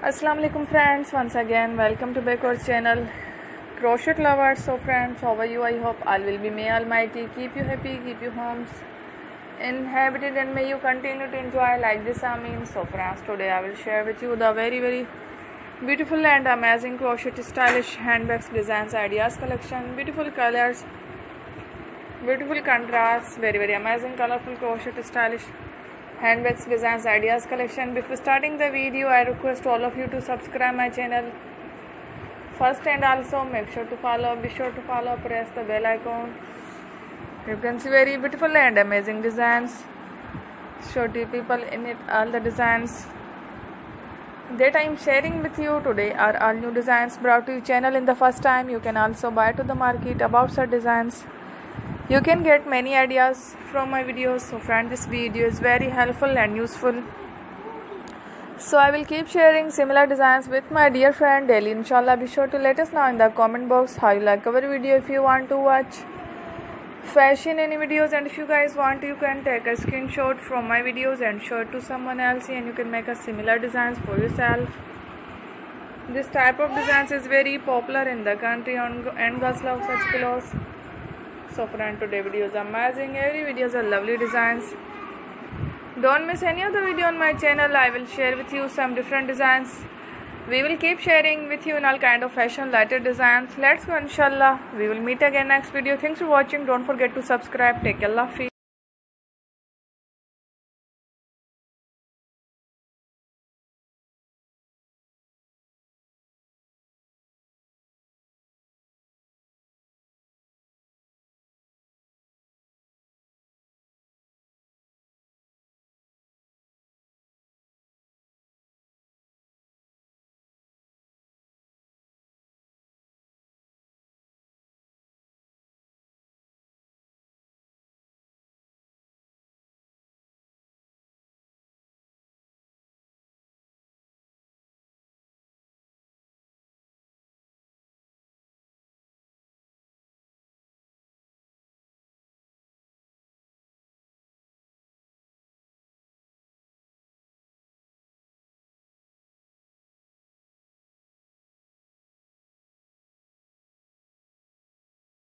Assalamu alaikum friends, once again welcome to Baker's channel Crochet lovers. So friends, how are you? I hope all will be may almighty keep you happy, keep you homes inhabited, and may you continue to enjoy like this. So friends, today I will share with you the very beautiful and amazing crochet stylish handbags designs ideas collection. Beautiful colors, beautiful contrasts, very amazing colorful crochet stylish handbags designs ideas collection. Before starting the video, I request all of you to subscribe my channel first, and also make sure to follow, be sure to follow, press the bell icon. You can see very beautiful and amazing designs, show to people in it. All the designs that I am sharing with you today are all new designs brought to your channel in the first time. You can also buy to the market about such designs. You can get many ideas from my videos. So friend, this video is very helpful and useful. So I will keep sharing similar designs with my dear friend daily, inshallah. Be sure to let us know in the comment box how you like our video. If you want to watch fashion any videos, and if you guys want, you can take a screenshot from my videos and show it to someone else, and you can make a similar designs for yourself. This type of designs is very popular in the country, and girls love such clothes. So friend, today video is amazing. Every videos are lovely designs. Don't miss any of the video on my channel. I will share with you some different designs. We will keep sharing with you in all kind of fashion related designs. Let's go, inshallah. We will meet again next video. Thanks for watching. Don't forget to subscribe. Take care. Allah Hafiz.